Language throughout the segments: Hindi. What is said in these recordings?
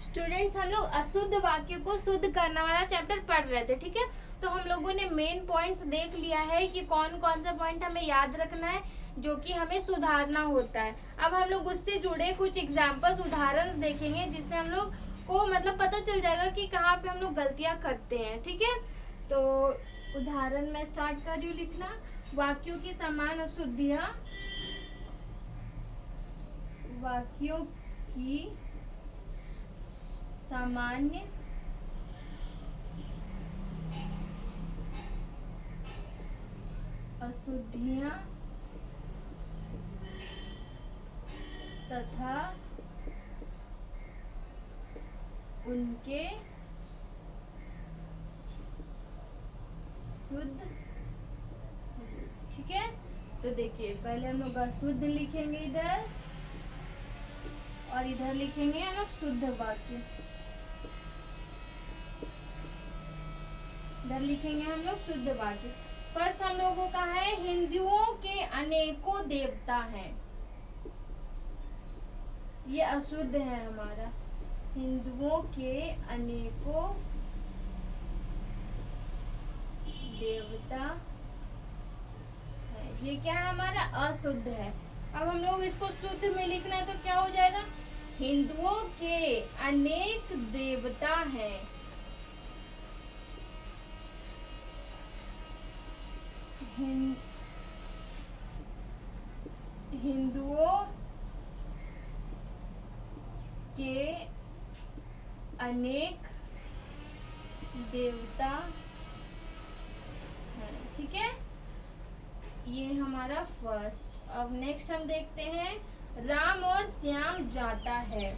स्टूडेंट्स, हम लोग अशुद्ध वाक्य को शुद्ध करने वाला चैप्टर पढ़ रहे थे, ठीक है। तो हम लोगों ने मेन पॉइंट्स देख लिया है कि कौन कौन सा पॉइंट हमें याद रखना है जो कि हमें सुधारना होता है। अब हम लोग उससे जुड़े कुछ एग्जाम्पल्स, उदाहरण देखेंगे जिससे हम लोग को मतलब पता चल जाएगा कि कहाँ पे हम लोग गलतियाँ करते हैं, ठीक है। तो उदाहरण मैं स्टार्ट कर रही हूँ लिखना। वाक्यों की समान अशुद्धियाँ, वाक्यों की सामान्य अशुद्धियाँ तथा उनके शुद्ध, ठीक है। तो देखिए पहले हम लोग अशुद्ध लिखेंगे इधर, और इधर लिखेंगे हम लोग शुद्ध वाक्य। इधर लिखेंगे हम लोग शुद्ध वाक्य। फर्स्ट हम लोगों का है, हिंदुओं के अनेकों देवता हैं। ये अशुद्ध है हमारा। हिंदुओं के अनेकों देवता है, ये क्या है हमारा, अशुद्ध है। अब हम लोग इसको शुद्ध में लिखना है तो क्या हो जाएगा, हिंदुओं के अनेक देवता हैं। हिंदुओं के अनेक देवता हैं, ठीक है। ये हमारा फर्स्ट। अब नेक्स्ट हम देखते हैं, राम और श्याम जाता है।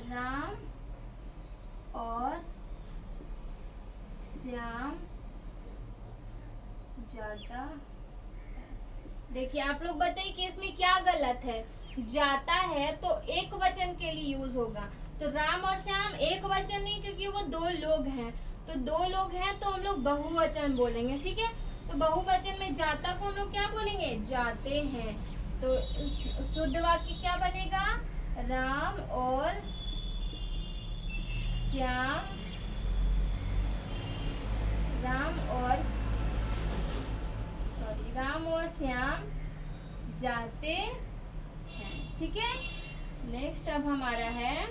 राम और श्याम जाता है। देखिए आप लोग बताइए कि इसमें क्या गलत है। जाता है तो एक वचन के लिए यूज होगा, तो राम और श्याम एक वचन नहीं, क्योंकि वो दो लोग हैं। तो दो लोग हैं तो हम लोग बहुवचन बोलेंगे, ठीक है। तो बहुवचन में जाता को हम लोग क्या बोलेंगे, जाते हैं। तो शुद्ध वाक्य क्या बनेगा, राम और श्याम, राम और श्याम जाते हैं, ठीक है। नेक्स्ट अब हमारा है,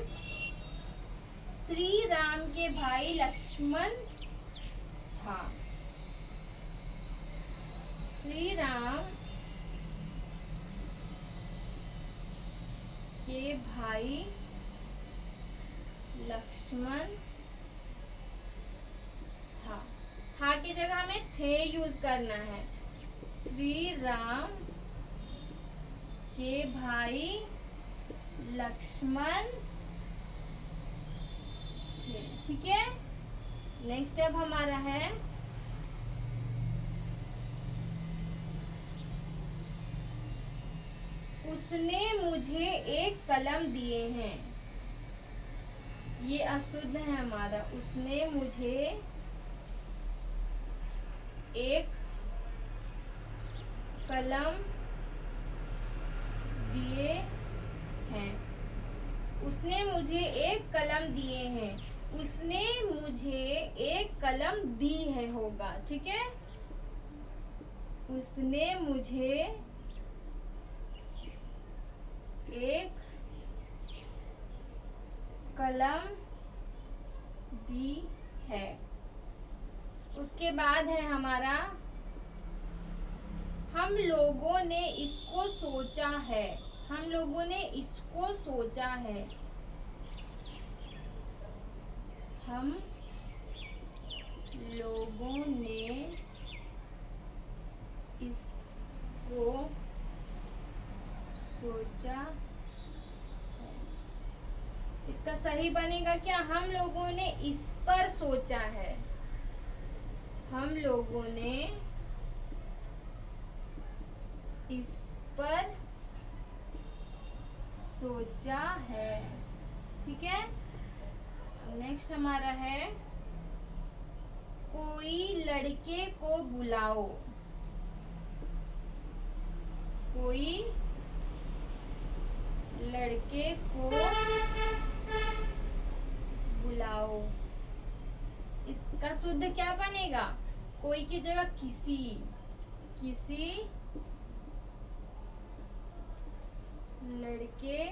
श्री राम के भाई लक्ष्मण था। श्री राम के भाई लक्ष्मण था की जगह हमें थे यूज करना है। श्री राम के भाई लक्ष्मण थे, ठीक है। नेक्स्ट स्टेप हमारा है, उसने मुझे एक कलम दिए हैं। ये अशुद्ध है हमारा। उसने मुझे एक कलम दिए हैं। उसने मुझे एक कलम दिए हैं। उसने मुझे एक कलम दी है होगा, ठीक है। उसने मुझे एक कलम दी है। उसके बाद है हमारा, हम लोगों ने इसको सोचा है। हम लोगों ने इसको सोचा है। हम लोगों ने इसको सोचा है। इसका सही बनेगा क्या, हम लोगों ने इस पर सोचा है। हम लोगों ने इस पर सोचा है, ठीक है। नेक्स्ट हमारा है, कोई लड़के को बुलाओ। कोई लड़के को का शुद्ध क्या बनेगा? कोई की जगह किसी, किसी लड़के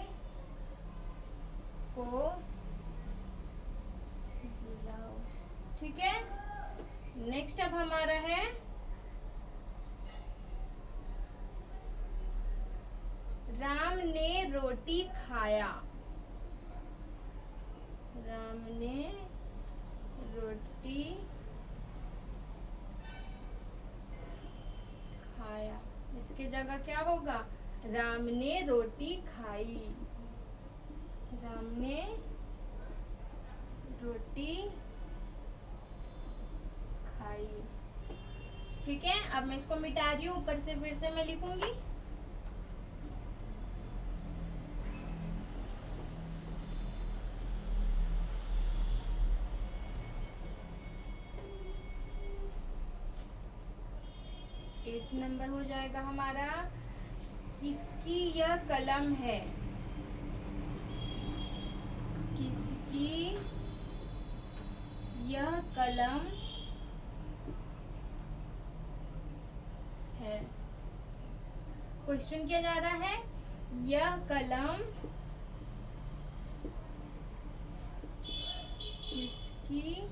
को बुलाओ। ठीक है, नेक्स्ट अब हमारा है राम ने रोटी खाया। राम ने रोटी खाया, इसके जगह क्या होगा? राम ने रोटी खाई। राम ने रोटी खाई। ठीक है, अब मैं इसको मिटा रही हूँ, ऊपर से फिर से मैं लिखूंगी। एट नंबर हो जाएगा हमारा, किसकी यह कलम है? किसकी यह कलम है? क्वेश्चन किया जा रहा है, यह कलम किसकी,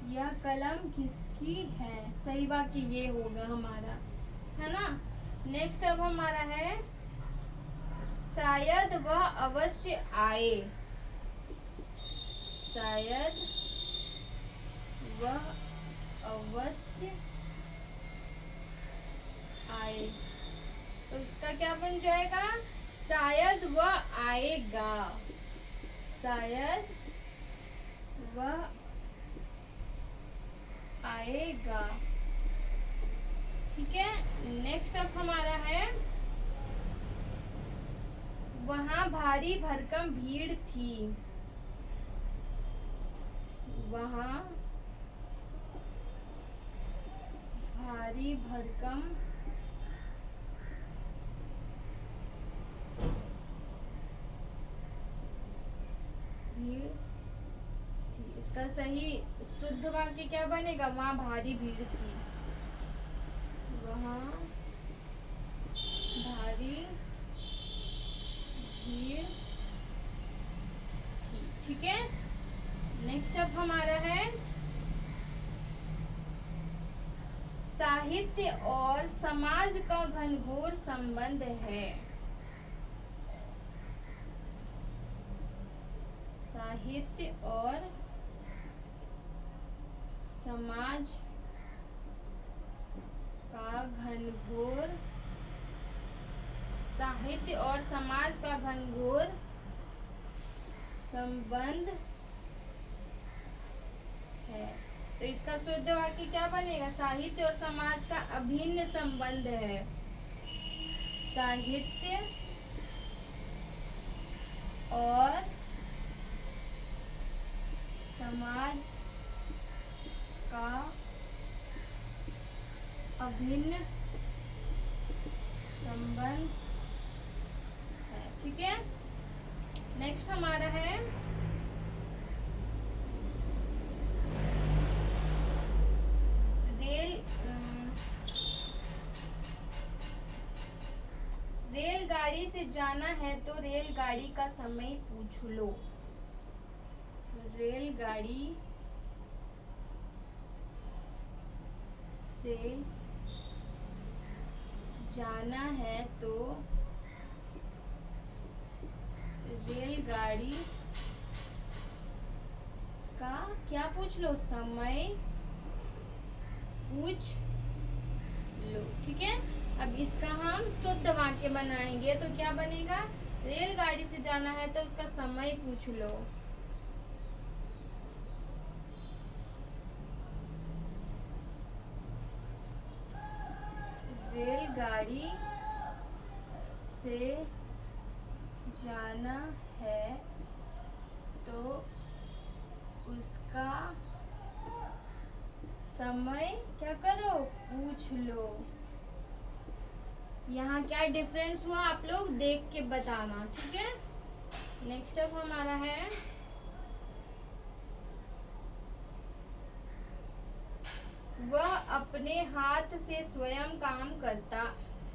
यह कलम किसकी है? सही वाक्य ये होगा हमारा, है ना। नेक्स्ट अब हमारा है शायद वह अवश्य आए। शायद वह अवश्य आए, तो इसका क्या बन जाएगा? शायद वह आएगा। शायद वह आएगा। ठीक है, नेक्स्ट अब हमारा है वहां भारी भरकम भीड़ थी। वहां भारी भरकम भीड़ थी, इसका सही शुद्ध वाक्य क्या बनेगा? वहां भारी भीड़ थी। वहां भारी भीड़ थी। ठीक है, नेक्स्ट अब हमारा है साहित्य और समाज का घनघोर संबंध है। साहित्य और समाज का घनघोर, साहित्य और समाज का घनघोर संबंध है। तो इसका शुद्ध वाक्य क्या बनेगा? साहित्य और समाज का अभिन्न संबंध है। साहित्य और समाज का अभिन्न संबंध है। ठीक है, नेक्स्ट हमारा है रेलगाड़ी से जाना है तो रेलगाड़ी का समय पूछ लो। रेलगाड़ी से जाना है तो रेलगाड़ी का क्या पूछ लो? समय पूछ लो। ठीक है, अब इसका हम शुद्ध वाक्य बनाएंगे तो क्या बनेगा? रेलगाड़ी से जाना है तो उसका समय पूछ लो। रेलगाड़ी से जाना है तो उसका समय क्या करो? पूछ लो। यहाँ क्या डिफरेंस हुआ आप लोग देख के बताना। ठीक है, नेक्स्ट अब हमारा है वह अपने हाथ से स्वयं काम करता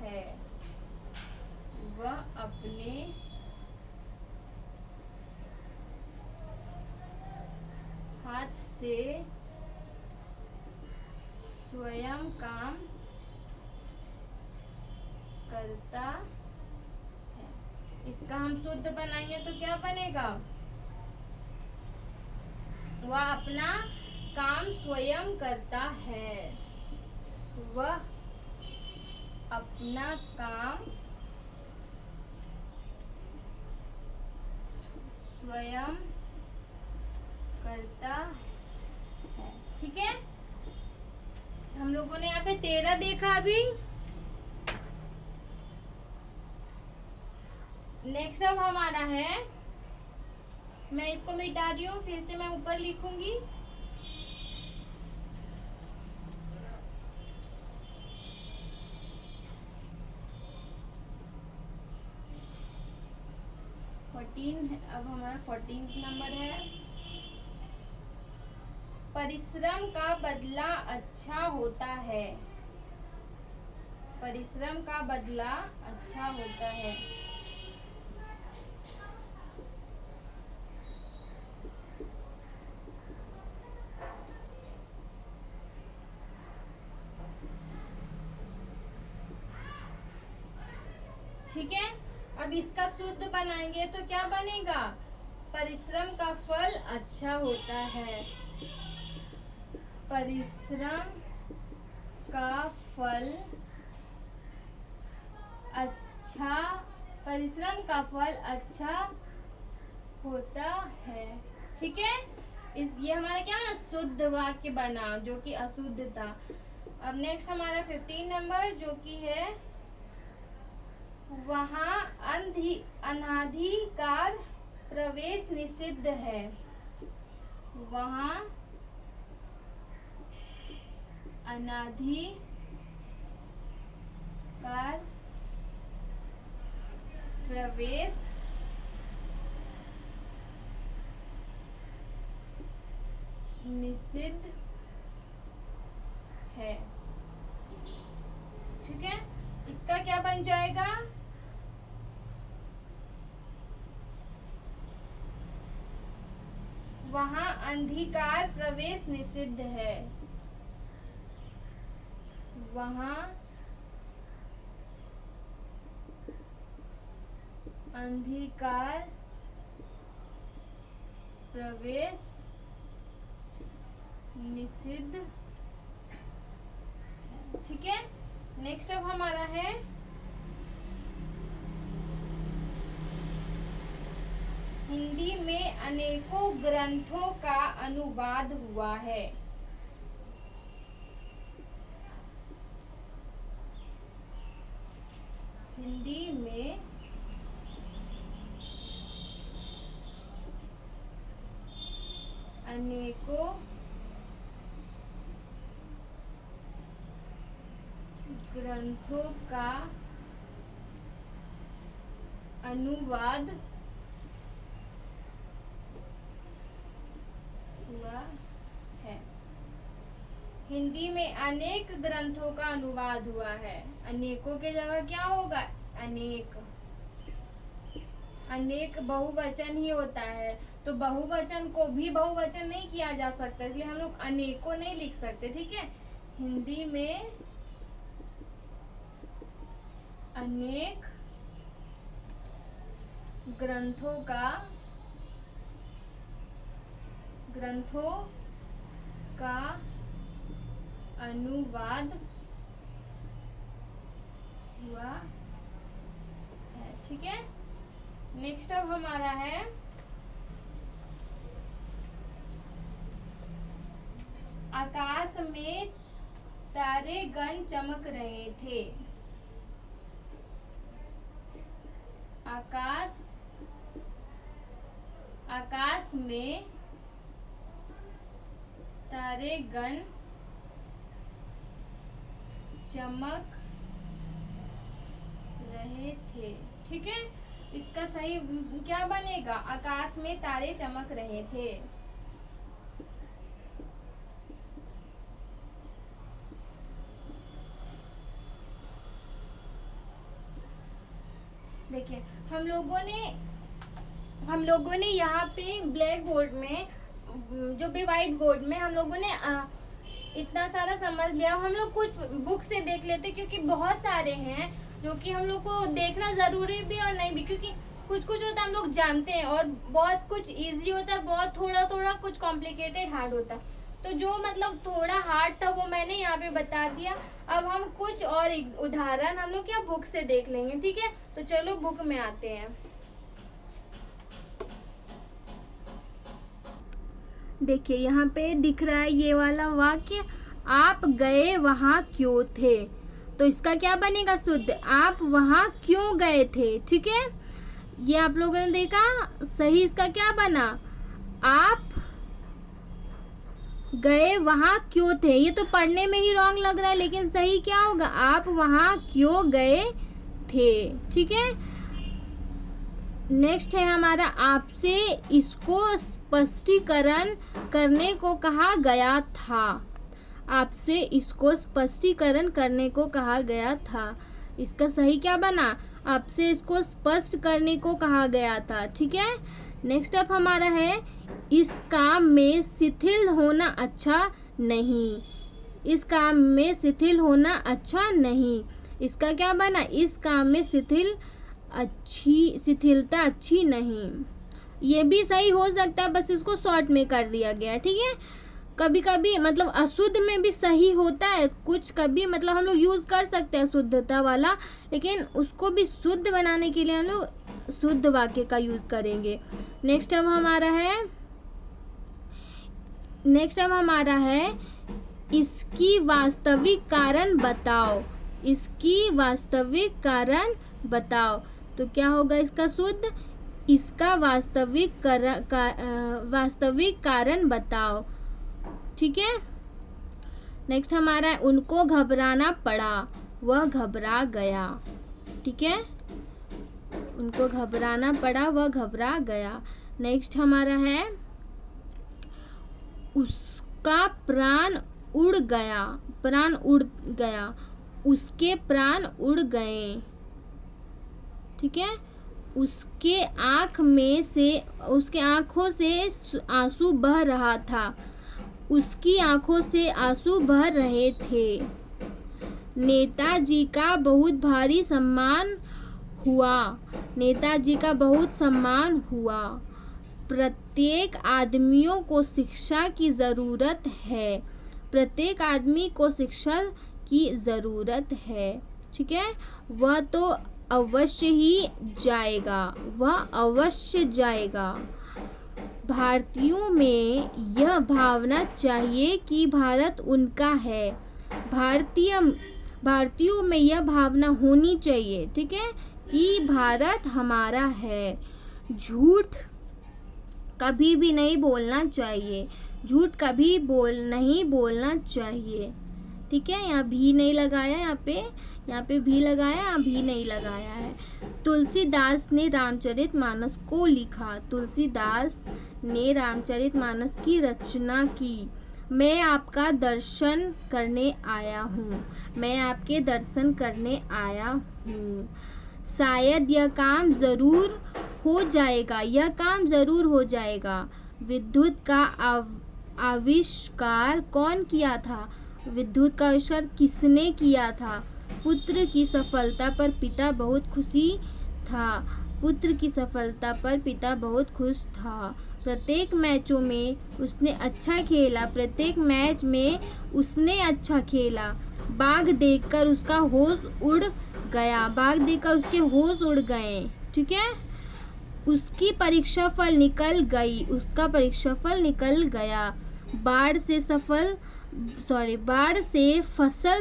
है। वह अपने हाथ से स्वयं काम करता है। इसका हम शुद्ध बनाएंगे तो क्या बनेगा? वह अपना काम स्वयं करता है। वह अपना काम स्वयं करता है। ठीक है, हम लोगों ने यहाँ पे 13 देखा। अभी नेक्स्ट अब हमारा है, मैं इसको मिटा रही हूँ, फिर से मैं ऊपर लिखूंगी। अब हमारा 14 नंबर है। परिश्रम का बदला अच्छा होता है। परिश्रम का बदला अच्छा होता है। ठीक है, अब इसका शुद्ध बनाएंगे तो क्या बनेगा? परिश्रम का फल अच्छा होता है। परिश्रम का फल अच्छा, परिश्रम का फल अच्छा होता है। ठीक है, ये हमारा क्या है? शुद्ध वाक्य बना, जो कि अशुद्ध था। अब नेक्स्ट हमारा 15 नंबर, जो कि है वहाँ अनाधिकार प्रवेश निषिद्ध है। वहाँ अनाधिकार प्रवेश निषिद्ध है। ठीक है, इसका क्या बन जाएगा? वहाँ अंधकार प्रवेश निषिद्ध है। वहाँ अंधकार प्रवेश निषिद्ध। ठीक है, नेक्स्ट अब हमारा है हिंदी में अनेकों ग्रंथों का अनुवाद हुआ है। हिंदी में अनेकों ग्रंथों का अनुवाद हुआ है। हिंदी में अनेक ग्रंथों का अनुवाद हुआ है। अनेकों के जगह क्या होगा? अनेक। अनेक बहुवचन ही होता है, तो बहुवचन को भी बहुवचन नहीं किया जा सकता, इसलिए हम लोग अनेकों नहीं लिख सकते। ठीक है, हिंदी में अनेक ग्रंथों का अनुवाद हुआ है। ठीक है, नेक्स्ट अब हमारा है आकाश में तारे गण चमक रहे थे। आकाश में तारे गण चमक रहे थे। ठीक है, इसका सही क्या बनेगा? आकाश में तारे चमक रहे थे। देखिए हम लोगों ने यहाँ पे ब्लैक बोर्ड में, जो भी व्हाइट बोर्ड में हम लोगों ने इतना सारा समझ लिया। हम लोग कुछ बुक से देख लेते क्योंकि बहुत सारे हैं जो कि हम लोग को देखना जरूरी भी और नहीं भी, क्योंकि कुछ कुछ होता है हम लोग जानते हैं और बहुत कुछ इजी होता है, बहुत थोड़ा थोड़ा कुछ कॉम्प्लिकेटेड हार्ड होता है। तो जो मतलब थोड़ा हार्ड था वो मैंने यहाँ पे बता दिया। अब हम कुछ और उदाहरण हम लोग क्या बुक से देख लेंगे, ठीक है। तो चलो बुक में आते हैं। देखिए यहाँ पे दिख रहा है ये वाला वाक्य, आप गए वहाँ क्यों थे। तो इसका क्या बनेगा शुद्ध, आप वहाँ क्यों गए थे, ठीक है। ये आप लोगों ने देखा, सही इसका क्या बना, आप गए वहाँ क्यों थे। ये तो पढ़ने में ही रॉन्ग लग रहा है, लेकिन सही क्या होगा, आप वहाँ क्यों गए थे, ठीक है। नेक्स्ट है हमारा, आपसे इसको स्पष्टीकरण करने को कहा गया था। आपसे इसको स्पष्टीकरण करने को कहा गया था। इसका सही क्या बना, आपसे इसको स्पष्ट करने को कहा गया था, ठीक है। नेक्स्ट अप हमारा है, इस काम में शिथिल होना अच्छा नहीं। इस काम में शिथिल होना अच्छा नहीं। इसका क्या बना, इस काम में शिथिलता अच्छी नहीं। ये भी सही हो सकता है, बस इसको शॉर्ट में कर दिया गया, ठीक है। कभी कभी मतलब अशुद्ध में भी सही होता है कुछ, कभी मतलब हम लोग यूज कर सकते हैं शुद्धता वाला, लेकिन उसको भी शुद्ध बनाने के लिए हम लोग शुद्ध वाक्य का यूज करेंगे। नेक्स्ट अब हमारा है इसकी वास्तविक कारण बताओ। इसकी वास्तविक कारण बताओ। तो क्या होगा इसका शुद्ध, इसका वास्तविक कारण बताओ, ठीक है। नेक्स्ट हमारा है, उनको घबराना पड़ा, वह घबरा गया, ठीक है। उनको घबराना पड़ा, वह घबरा गया। नेक्स्ट हमारा है, उसका प्राण उड़ गया, प्राण उड़ गया, उसके प्राण उड़ गए, ठीक है। उसके आंखों से आंसू बह रहा था, उसकी आंखों से आंसू बह रहे थे। नेताजी का बहुत भारी सम्मान हुआ, नेताजी का बहुत सम्मान हुआ। प्रत्येक आदमियों को शिक्षा की ज़रूरत है, प्रत्येक आदमी को शिक्षा की ज़रूरत है, ठीक है। वह तो अवश्य ही जाएगा, वह अवश्य जाएगा। भारतीयों में यह भावना चाहिए कि भारत उनका है, भारतीयों में यह भावना होनी चाहिए, ठीक है, कि भारत हमारा है। झूठ कभी भी नहीं बोलना चाहिए, झूठ कभी नहीं बोलना चाहिए, ठीक है। यहाँ भी नहीं लगाया, यहाँ पे भी लगाया, यहाँ भी नहीं लगाया है। तुलसीदास ने रामचरितमानस को लिखा, तुलसीदास ने रामचरितमानस की रचना की। मैं आपका दर्शन करने आया हूँ, मैं आपके दर्शन करने आया हूँ। शायद यह काम ज़रूर हो जाएगा, यह काम ज़रूर हो जाएगा। विद्युत का आविष्कार कौन किया था, विद्युत का आविष्कार किसने किया था। पुत्र की सफलता पर पिता बहुत खुशी था, पुत्र की सफलता पर पिता बहुत खुश था। प्रत्येक मैचों में उसने अच्छा खेला, प्रत्येक मैच में उसने अच्छा खेला। बाघ देखकर उसका होश उड़ गया, बाघ देखकर उसके होश उड़ गए, ठीक है। उसकी परीक्षा फल निकल गई, उसका परीक्षा फल निकल गया। बाढ़ से फसल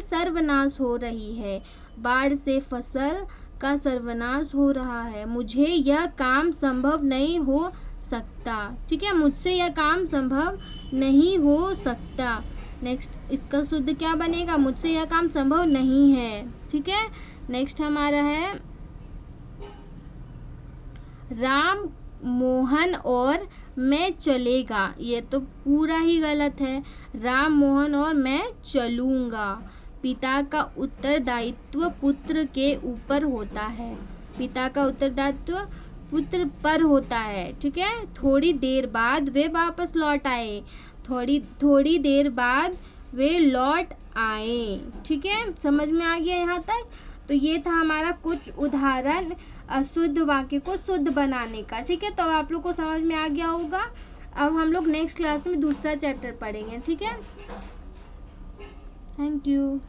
सर्वनाश हो रही है, बाढ़ से फसल का सर्वनाश हो रहा है। मुझे यह काम संभव नहीं हो सकता, ठीक है, मुझसे यह काम संभव नहीं हो सकता। नेक्स्ट इसका शुद्ध क्या बनेगा, मुझसे यह काम संभव नहीं है, ठीक है। नेक्स्ट हमारा है, राम मोहन और मैं चलेगा। ये तो पूरा ही गलत है, राम मोहन और मैं चलूँगा। पिता का उत्तरदायित्व पुत्र के ऊपर होता है, पिता का उत्तरदायित्व पुत्र पर होता है, ठीक है। थोड़ी देर बाद वे वापस लौट आए, थोड़ी देर बाद वे लौट आए, ठीक है। समझ में आ गया यहाँ तक? तो ये था हमारा कुछ उदाहरण अशुद्ध वाक्य को शुद्ध बनाने का, ठीक है। तो आप लोग को समझ में आ गया होगा। अब हम लोग नेक्स्ट क्लास में दूसरा चैप्टर पढ़ेंगे, ठीक है। Thank you.